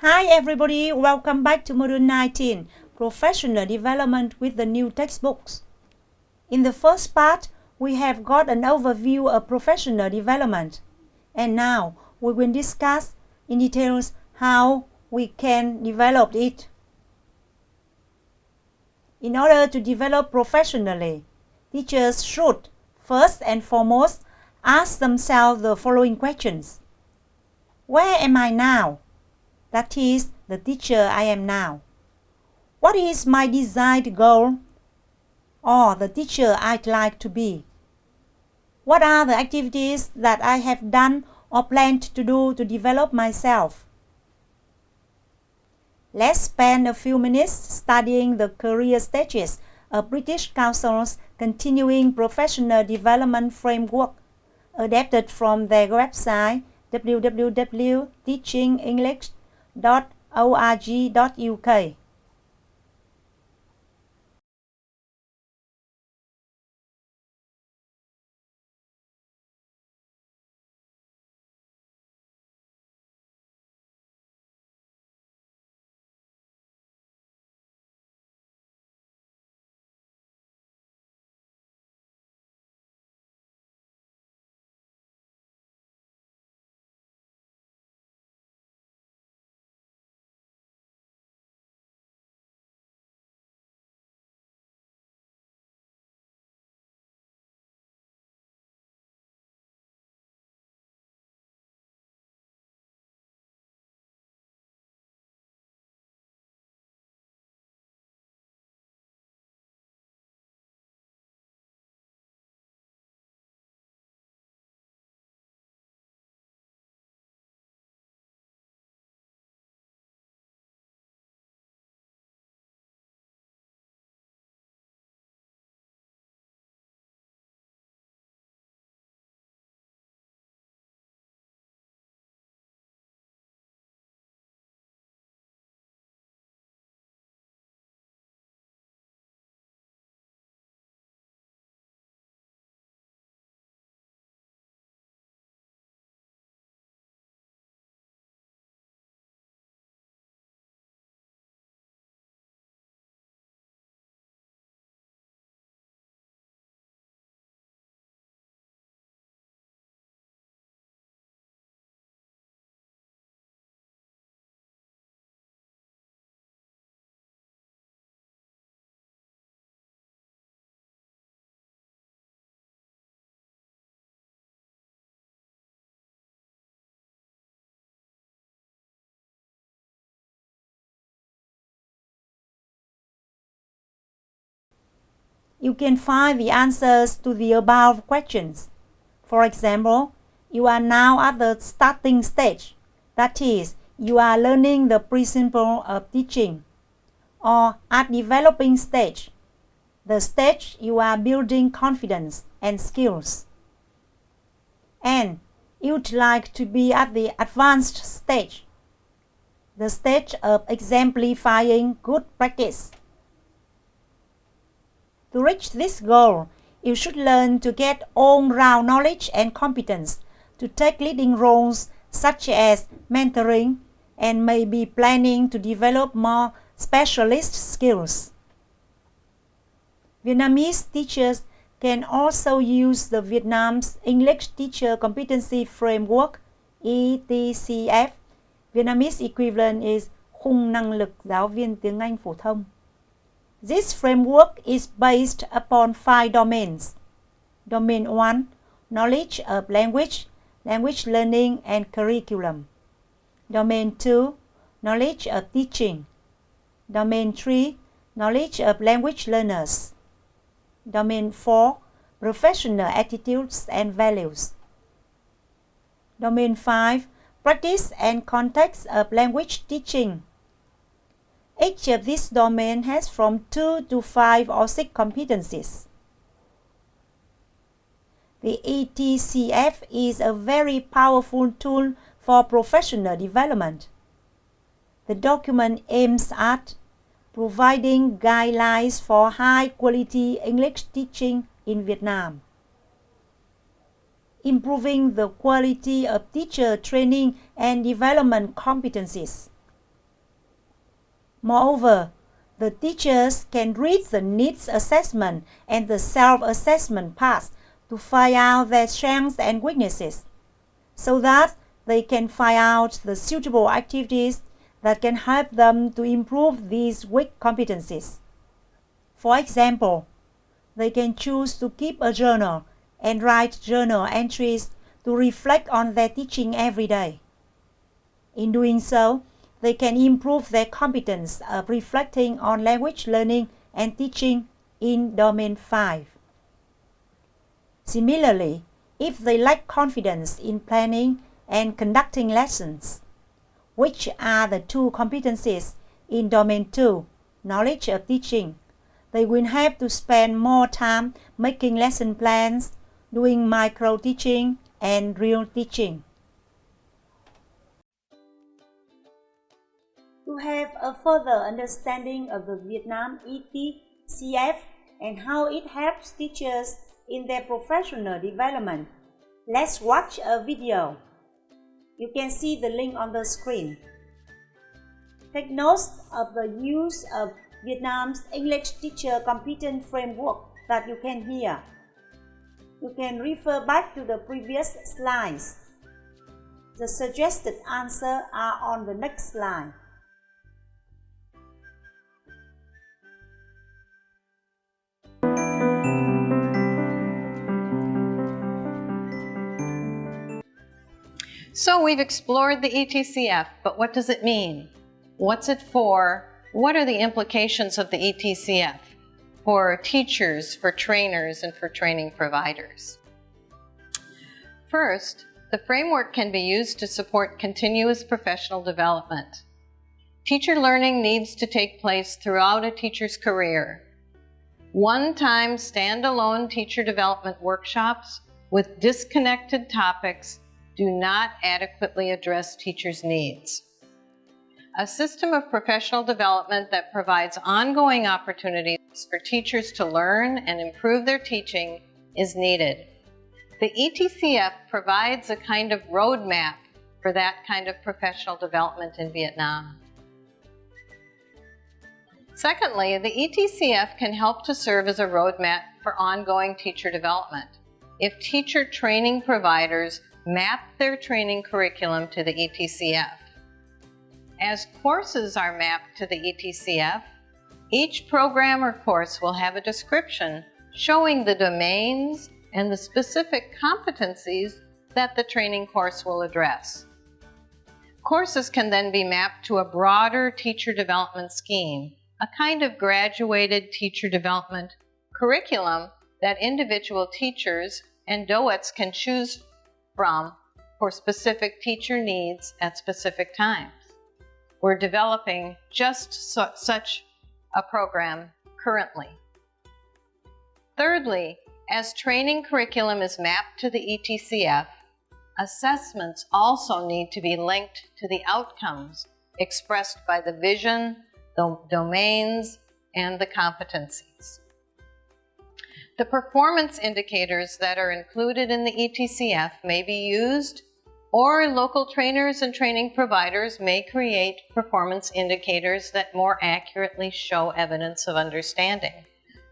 Hi everybody, welcome back to Module 19, Professional Development with the New Textbooks. In the first part, we have got an overview of professional development. And now, we will discuss in details how we can develop it. In order to develop professionally, teachers should, first and foremost, ask themselves the following questions. Where am I now? That is, the teacher I am now. What is my desired goal? Or the teacher I'd like to be? What are the activities that I have done or planned to do to develop myself? Let's spend a few minutes studying the career stages of British Council's continuing professional development framework, adapted from their website www.teachingenglish.org.uk. You can find the answers to the above questions. For example, you are now at the starting stage, that is, you are learning the principle of teaching, or at developing stage, the stage you are building confidence and skills. And you'd like to be at the advanced stage, the stage of exemplifying good practice. To reach this goal, you should learn to get all-round knowledge and competence to take leading roles such as mentoring and maybe planning to develop more specialist skills. Vietnamese teachers can also use the Vietnam's English Teacher Competency Framework ETCF. Vietnamese equivalent is khung năng lực giáo viên tiếng Anh phổ thông. This framework is based upon 5 domains. Domain 1, knowledge of language, language learning and curriculum. Domain 2, knowledge of teaching. Domain 3, knowledge of language learners. Domain 4, professional attitudes and values. Domain 5, practice and context of language teaching. Each of these domains has from 2 to 5 or 6 competencies. The ETCF is a very powerful tool for professional development. The document aims at providing guidelines for high-quality English teaching in Vietnam, improving the quality of teacher training and development competencies, Moreover, the teachers can read the needs assessment and the self-assessment parts to find out their strengths and weaknesses, so that they can find out the suitable activities that can help them to improve these weak competencies. For example, they can choose to keep a journal and write journal entries to reflect on their teaching every day. In doing so, they can improve their competence of reflecting on language learning and teaching in Domain 5. Similarly, if they lack confidence in planning and conducting lessons, which are the two competencies in Domain 2, knowledge of teaching, they will have to spend more time making lesson plans, doing micro-teaching and real teaching. To have a further understanding of the Vietnam ETCF and how it helps teachers in their professional development, let's watch a video. You can see the link on the screen. Take notes of the use of Vietnam's English Teacher Competence Framework that you can hear. You can refer back to the previous slides. The suggested answers are on the next slide. So we've explored the ETCF, but what does it mean? What's it for? What are the implications of the ETCF for teachers, for trainers, and for training providers? First, the framework can be used to support continuous professional development. Teacher learning needs to take place throughout a teacher's career. One-time standalone teacher development workshops with disconnected topics do not adequately address teachers' needs. A system of professional development that provides ongoing opportunities for teachers to learn and improve their teaching is needed. The ETCF provides a kind of roadmap for that kind of professional development in Vietnam. Secondly, the ETCF can help to serve as a roadmap for ongoing teacher development. If teacher training providers map their training curriculum to the ETCF. As courses are mapped to the ETCF, each program or course will have a description showing the domains and the specific competencies that the training course will address. Courses can then be mapped to a broader teacher development scheme, a kind of graduated teacher development curriculum that individual teachers and DOETs can choose from for specific teacher needs at specific times. We're developing just such a program currently. Thirdly, as training curriculum is mapped to the ETCF, assessments also need to be linked to the outcomes expressed by the vision, the domains, and the competencies. The performance indicators that are included in the ETCF may be used, or local trainers and training providers may create performance indicators that more accurately show evidence of understanding.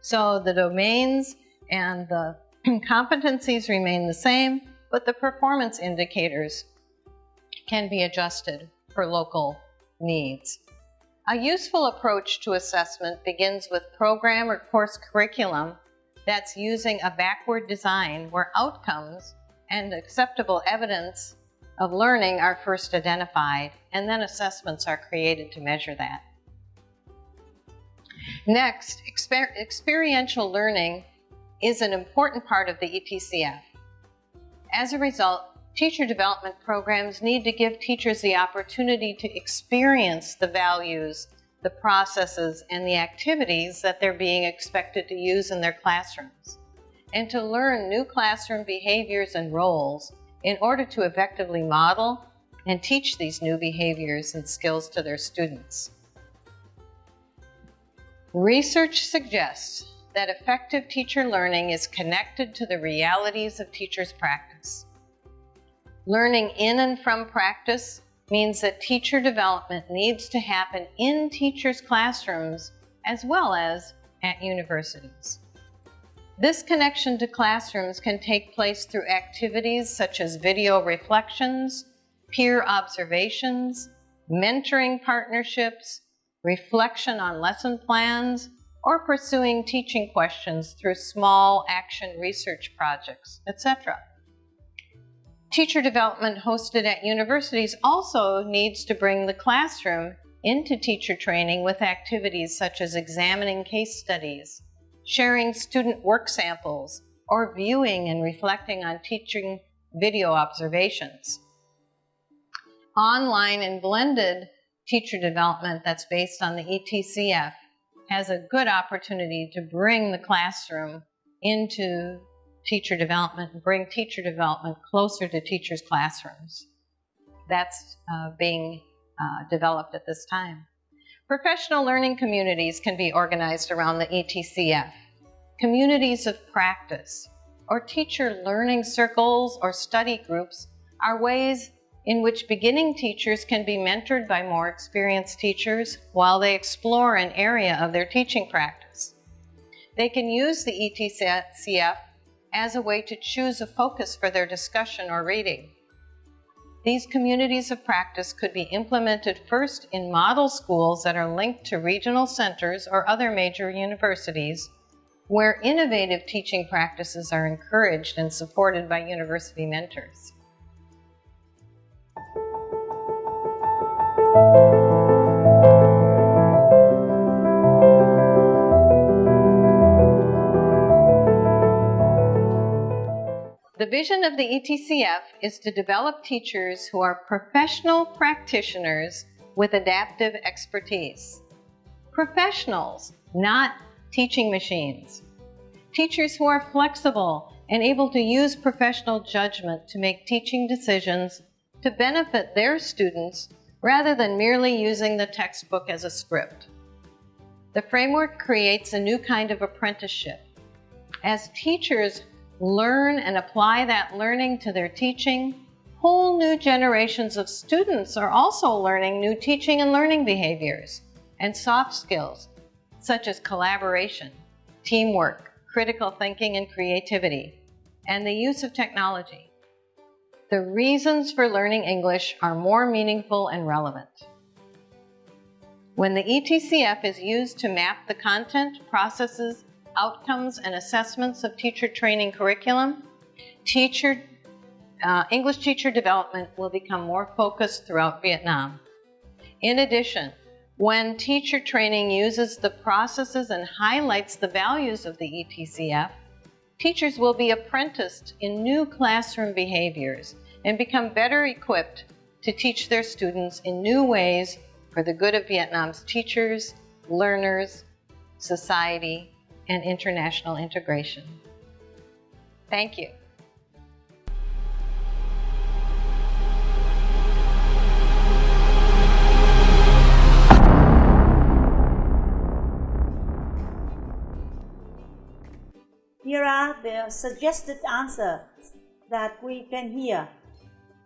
So the domains and the competencies remain the same, but the performance indicators can be adjusted for local needs. A useful approach to assessment begins with program or course curriculum that's using a backward design where outcomes and acceptable evidence of learning are first identified, and then assessments are created to measure that. Next, experiential learning is an important part of the ETCF. As a result, teacher development programs need to give teachers the opportunity to experience the values, the processes, and the activities that they're being expected to use in their classrooms, and to learn new classroom behaviors and roles in order to effectively model and teach these new behaviors and skills to their students. Research suggests that effective teacher learning is connected to the realities of teachers' practice. Learning in and from practice means that teacher development needs to happen in teachers' classrooms as well as at universities. This connection to classrooms can take place through activities such as video reflections, peer observations, mentoring partnerships, reflection on lesson plans, or pursuing teaching questions through small action research projects, etc. Teacher development hosted at universities also needs to bring the classroom into teacher training with activities such as examining case studies, sharing student work samples, or viewing and reflecting on teaching video observations. Online and blended teacher development that's based on the ETCF has a good opportunity to bring the classroom into teacher development and bring teacher development closer to teachers' classrooms. That's being developed at this time. Professional learning communities can be organized around the ETCF. Communities of practice or teacher learning circles or study groups are ways in which beginning teachers can be mentored by more experienced teachers while they explore an area of their teaching practice. They can use the ETCF as a way to choose a focus for their discussion or reading. These communities of practice could be implemented first in model schools that are linked to regional centers or other major universities, where innovative teaching practices are encouraged and supported by university mentors. The vision of the ETCF is to develop teachers who are professional practitioners with adaptive expertise. Professionals, not teaching machines. Teachers who are flexible and able to use professional judgment to make teaching decisions to benefit their students rather than merely using the textbook as a script. The framework creates a new kind of apprenticeship. As teachers learn and apply that learning to their teaching, whole new generations of students are also learning new teaching and learning behaviors and soft skills such as collaboration, teamwork, critical thinking and creativity, and the use of technology. The reasons for learning English are more meaningful and relevant. When the ETCF is used to map the content, processes, outcomes, and assessments of teacher training curriculum, English teacher development will become more focused throughout Vietnam. In addition, when teacher training uses the processes and highlights the values of the ETCF, teachers will be apprenticed in new classroom behaviors and become better equipped to teach their students in new ways for the good of Vietnam's teachers, learners, society, and international integration. Thank you. Here are the suggested answers that we can hear.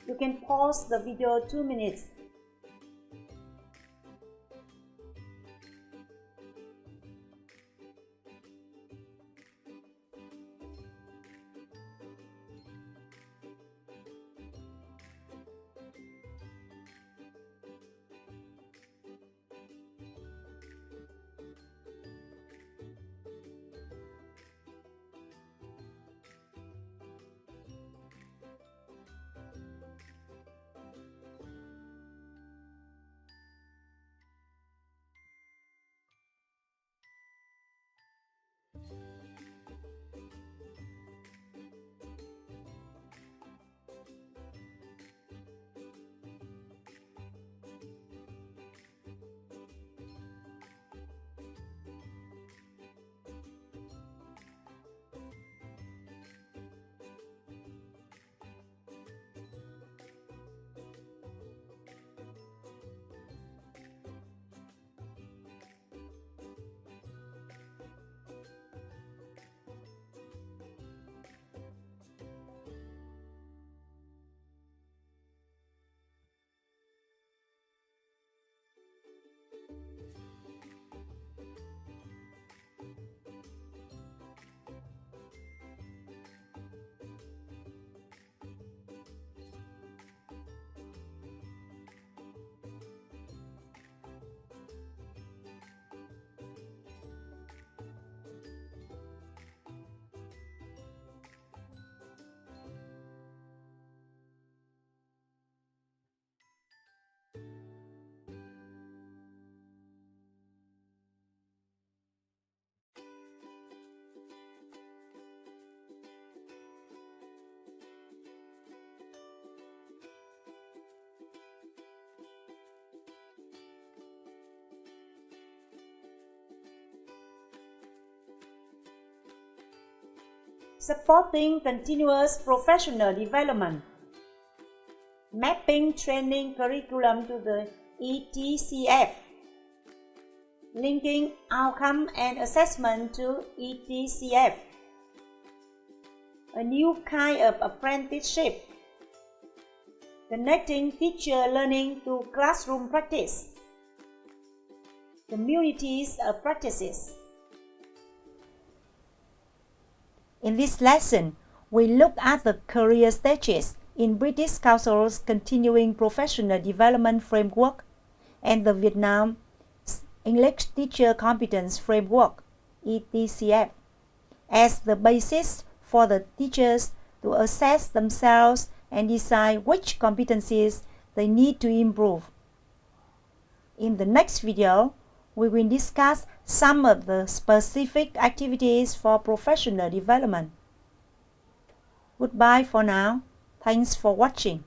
You can pause the video 2 minutes. supporting continuous professional development, mapping training curriculum to the ETCF, linking outcome and assessment to ETCF, a new kind of apprenticeship, connecting teacher learning to classroom practice, communities of practices. In this lesson, we look at the career stages in British Council's Continuing Professional Development Framework and the Vietnam English Teacher Competence Framework (ETCF) as the basis for the teachers to assess themselves and decide which competencies they need to improve. In the next video, we will discuss some of the specific activities for professional development. Goodbye for now. Thanks for watching.